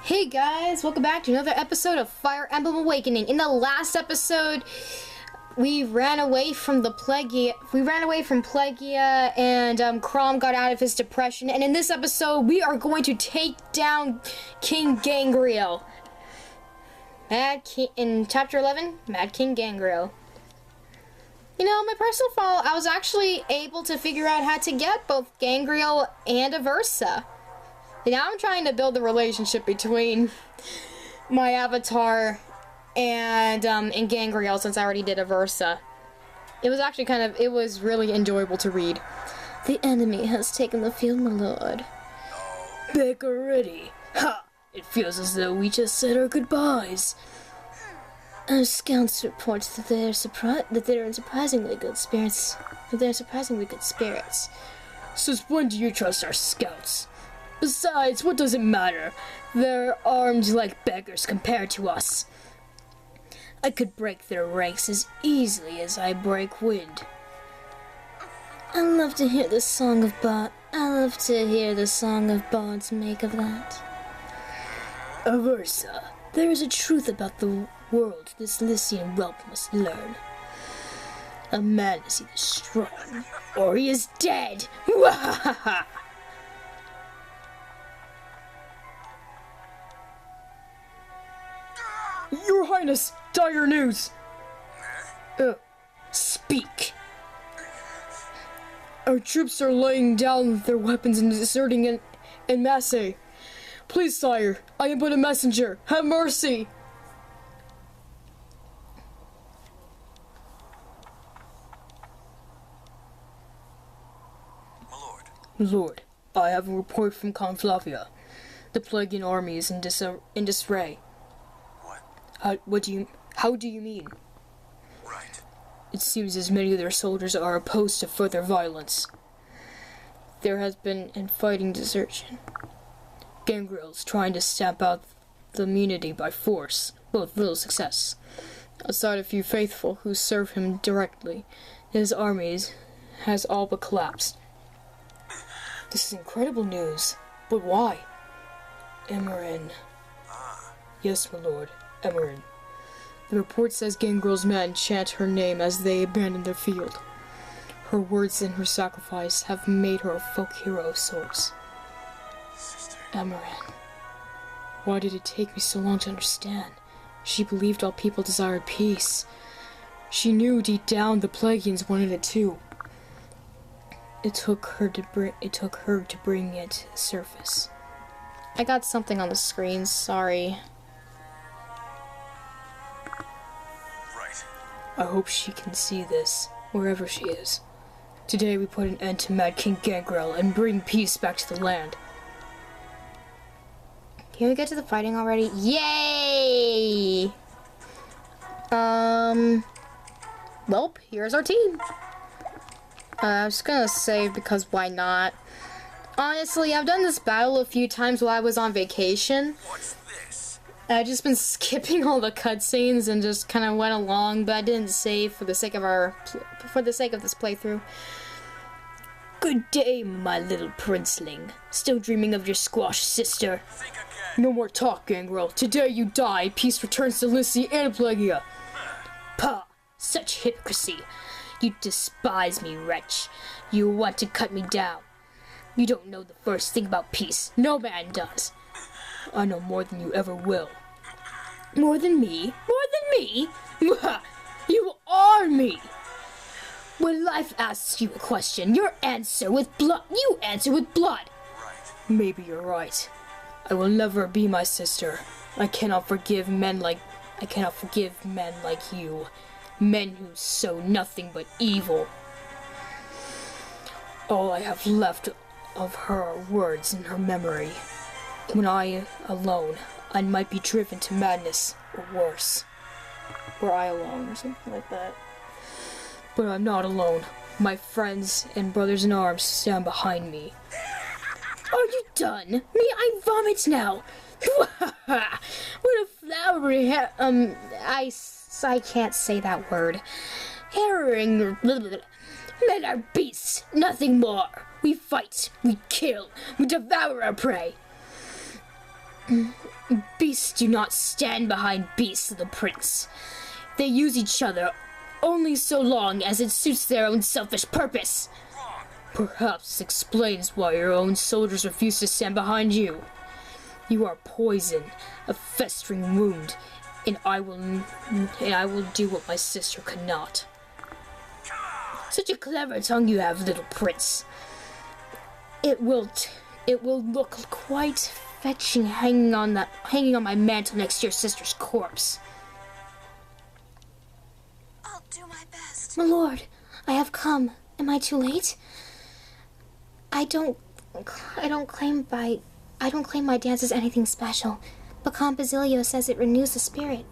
Hey guys, welcome back to another episode of Fire Emblem Awakening. In the last episode, we ran away from Plagia, and Crom got out of his depression. And in this episode, we are going to take down King Gangrel. In Chapter 11, Mad King Gangrel. You know, my personal fault, I was actually able to figure out how to get both Gangrel and Aversa. Now I'm trying to build the relationship between my avatar and Gangrel, since I already did Aversa. It was actually it was really enjoyable to read. The enemy has taken the field, my lord. Back already? Ha! It feels as though we just said our goodbyes. Our scouts report that they're in surprisingly good spirits. Since when do you trust our scouts? Besides, what does it matter? They're armed like beggars compared to us. I could break their ranks as easily as I break wind. I love to hear the song of bards make of that. Aversa, there is a truth about the world this Lycian whelp must learn. A man is either strong, or he is dead! Wahaha! Your Highness, dire news! Speak. Our troops are laying down their weapons and deserting en masse. Please, sire, I am but a messenger. Have mercy! My lord, I have a report from Conflavia. The Plagian army is in disarray. How do you mean? Right. It seems as many of their soldiers are opposed to further violence. There has been fighting desertion. Gangrel is trying to stamp out the immunity by force, but with little success. Outside a few faithful who serve him directly, his armies has all but collapsed. This is incredible news, but why? Emmeryn. Yes, my lord. Emmeryn. The report says Gangrel's men chant her name as they abandon their field. Her words and her sacrifice have made her a folk hero of sorts. Emmeryn. Why did it take me so long to understand? She believed all people desired peace. She knew deep down the Plagians wanted it too. It took her to bring it to the surface. I got something on the screen, sorry. I hope she can see this, wherever she is. Today we put an end to Mad King Gangrel and bring peace back to the land. Can we get to the fighting already? Yay! Well, here's our team. I'm just gonna save because why not? Honestly, I've done this battle a few times while I was on vacation. What's this? I've just been skipping all the cutscenes and just kind of went along, but I didn't save for the sake of this playthrough. Good day, my little princeling. Still dreaming of your squashed sister? No more talk, Gangrel. Today you die. Peace returns to Lycia and Plagia. Pah! Such hypocrisy. You despise me, wretch. You want to cut me down. You don't know the first thing about peace. No man does. I know more than you ever will. More than me? More than me? You are me! When life asks you a question, you answer with blood. Maybe you're right. I will never be my sister. I cannot forgive men like you. Men who sow nothing but evil. All I have left of her are words in her memory. When I alone, I might be driven to madness, or worse. Were I alone, or something like that. But I'm not alone. My friends and brothers in arms stand behind me. Are you done? May I vomit now? What a flowery I can't say that word. Harrowing. Men are beasts, nothing more. We fight, we kill, we devour our prey. Beasts do not stand behind beasts, the prince. They use each other only so long as it suits their own selfish purpose. Perhaps this explains why your own soldiers refuse to stand behind you. You are poison, a festering wound, and I will do what my sister cannot. Such a clever tongue you have, little prince. It will look quite fetching hanging on my mantle next to your sister's corpse. I'll do my best. My lord, I have come. Am I too late? I don't claim my dance is anything special, but Count Basilio says it renews the spirit.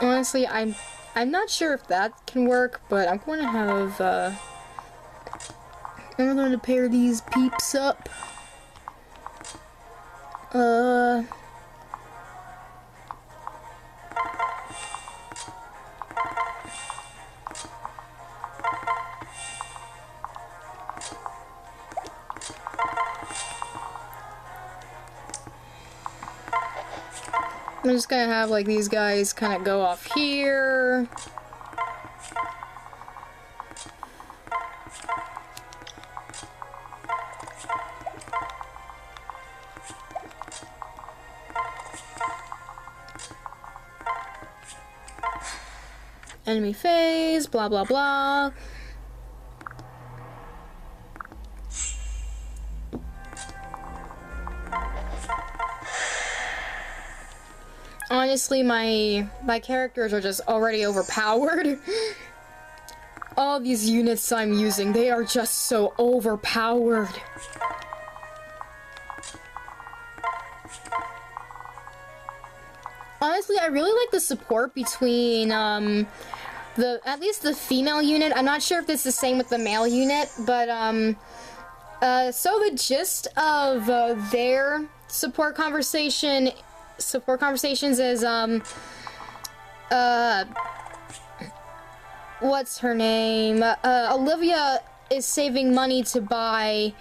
Honestly, I'm not sure if that can work, but I'm going to have, I'm going to pair these peeps up. I'm just gonna have like these guys kind of go off here. Enemy phase, blah blah blah. Honestly, my characters are just already overpowered. All these units I'm using, they are just so overpowered. Honestly, I really like the support between at least the female unit. I'm not sure if this is the same with the male unit, but so the gist of their support conversations is what's her name? Olivia is saving money to buy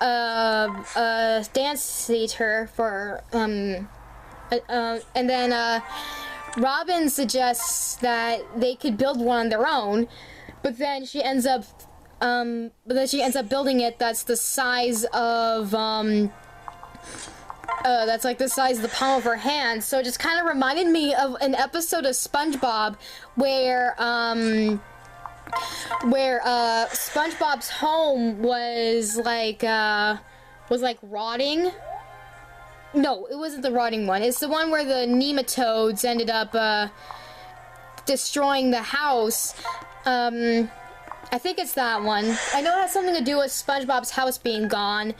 a dance theater for and then Robin suggests that they could build one on their own, but then she ends up building it that's the size of that's like the size of the palm of her hand. So it just kind of reminded me of an episode of SpongeBob where SpongeBob's home was like rotting. No, it wasn't the rotting one. It's the one where the nematodes ended up destroying the house. I think it's that one. I know it has something to do with SpongeBob's house being gone.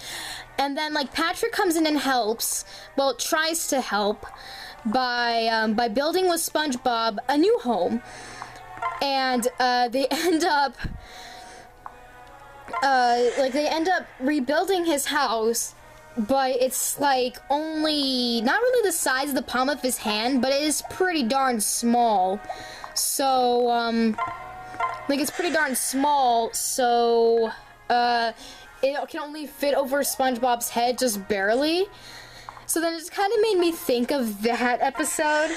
And then, like, Patrick comes in and helps. Well, tries to help by building with SpongeBob a new home. And they end up rebuilding his house. But it's like only not really the size of the palm of his hand, but it is pretty darn small. So like it's pretty darn small. So it can only fit over SpongeBob's head just barely. So then it just kind of made me think of that episode.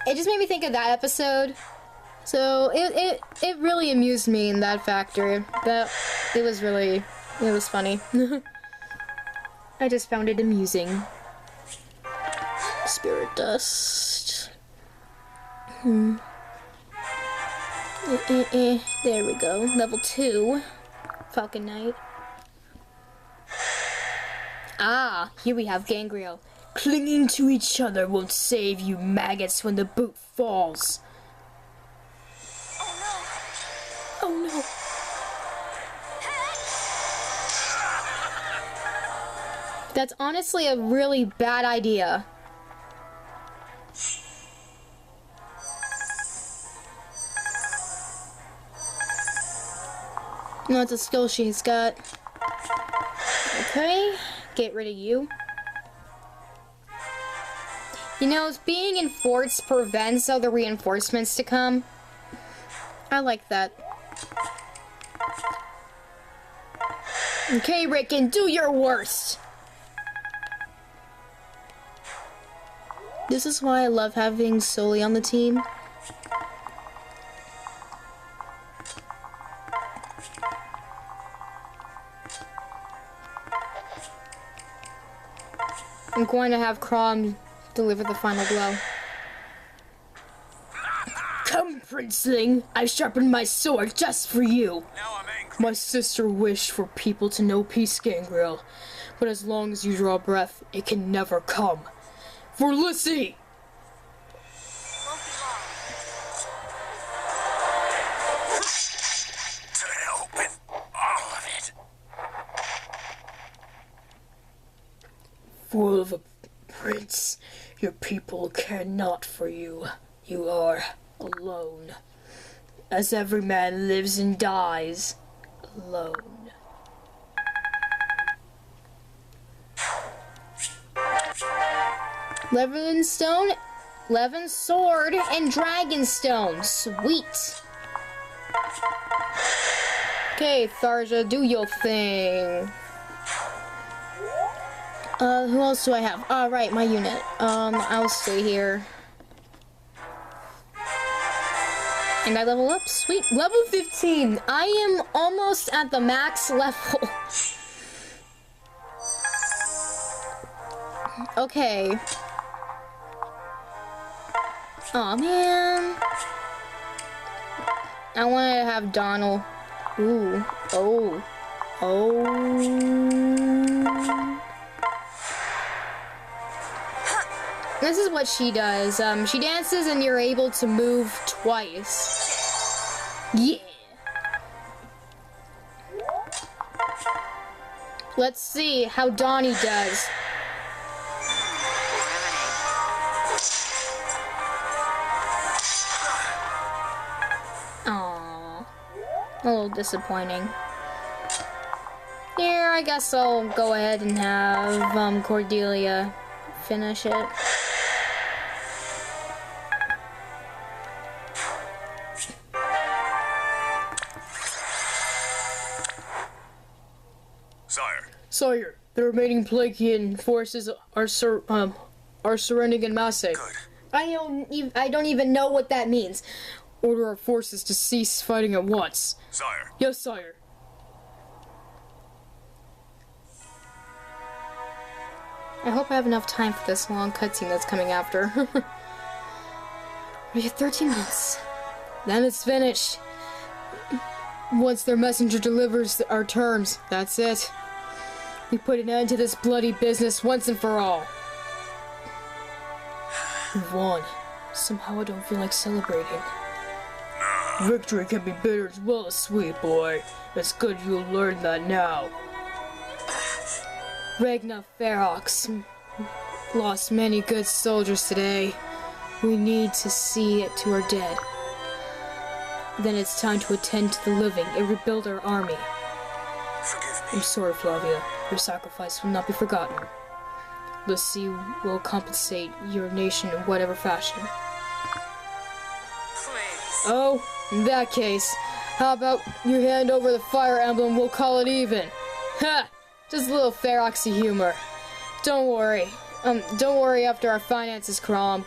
It just made me think of that episode. So it really amused me in that factor. That it was funny. I just found it amusing. Spirit dust. There we go. Level 2. Falcon Knight. Ah, here we have Gangrel. Clinging to each other won't save you maggots when the boot falls. Oh no. That's honestly a really bad idea. No, it's a skill she's got. Okay, get rid of you. You know, being in forts prevents other reinforcements to come. I like that. Okay, Rickon, do your worst! This is why I love having Sully on the team. I'm going to have Crom deliver the final blow. Come, Princeling! I've sharpened my sword just for you! Now I'm angry. My sister wished for people to know peace, Gangrel. But as long as you draw breath, it can never come. For Lissy! Won't be long. To hell with all of it. Fool of a prince, your people care not for you. You are alone. As every man lives and dies alone. Levinstone, Levin's sword, and Dragonstone. Sweet. Okay, Tharja, do your thing. Who else do I have? Right, my unit. I'll stay here. And I level up? Sweet. Level 15. I am almost at the max level. Okay. Aw, man. I want to have Donald. Ooh. Oh. Oh. This is what she does. She dances and you're able to move twice. Yeah. Let's see how Donnie does. Aww. A little disappointing. Here, I guess I'll go ahead and have Cordelia finish it. Sire, the remaining Plaguean forces are surrendering in masse. Good. I don't even know what that means. Order our forces to cease fighting at once. Sire. Yes, sire. I hope I have enough time for this long cutscene that's coming after. We have 13 minutes. Then it's finished. Once their messenger delivers our terms, that's it. We put an end to this bloody business once and for all. We've won. Somehow I don't feel like celebrating. Victory can be bitter as well as sweet, boy. It's good you'll learn that now. Ragnar Ferox lost many good soldiers today. We need to see it to our dead. Then it's time to attend to the living and rebuild our army. Forgive me. I'm sorry, Flavia. Your sacrifice will not be forgotten. Lucy will compensate your nation in whatever fashion. Please. Oh, in that case, how about you hand over the fire emblem, we'll call it even. Ha! Just a little Feroxy humor. Don't worry. Don't worry after our finances crom.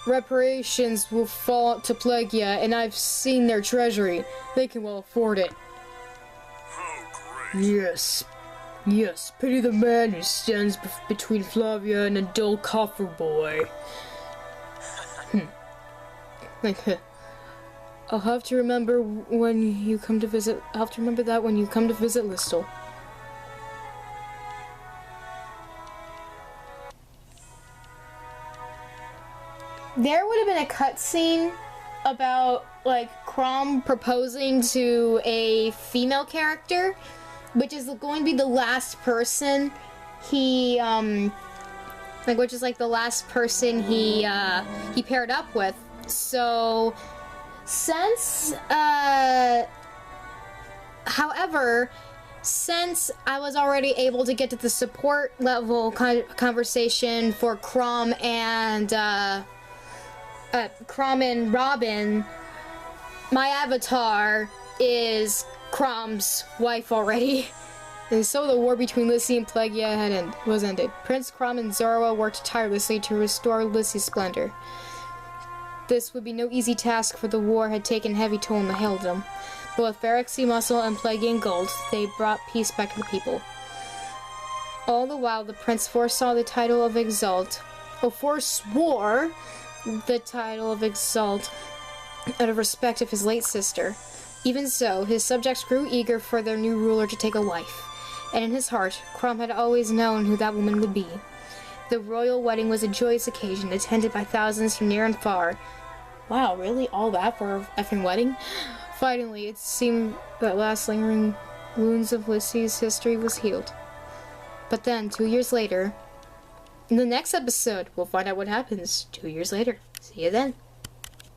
Reparations will fall to Plagia, and I've seen their treasury. They can well afford it. Oh, great. Yes. Yes, pity the man who stands between Flavia and a dull coffer boy. I'll have to remember when you come to visit. I'll have to remember that when you come to visit Listel. There would have been a cutscene about, like, Crom proposing to a female character, which is going to be the last person he, which is, like, the last person he paired up with. So, since, however, since I was already able to get to the support level conversation for Crom and Robin, my avatar is Crom's wife already. And so the war between Lissy and Plagia was ended. Prince Crom and Zorua worked tirelessly to restore Lissy's splendor. This would be no easy task, for the war had taken heavy toll on the Helldom. But with Phyrexy, Muscle, and Plague and Gold, they brought peace back to the people. All the while, the prince forswore the title of Exalt out of respect of his late sister. Even so, his subjects grew eager for their new ruler to take a wife, and in his heart, Crom had always known who that woman would be. The royal wedding was a joyous occasion, attended by thousands from near and far. Wow, really? All that for a effing wedding? Finally, it seemed that last lingering wounds of Lissy's history was healed. But then, 2 years later, in the next episode, we'll find out what happens 2 years later. See you then.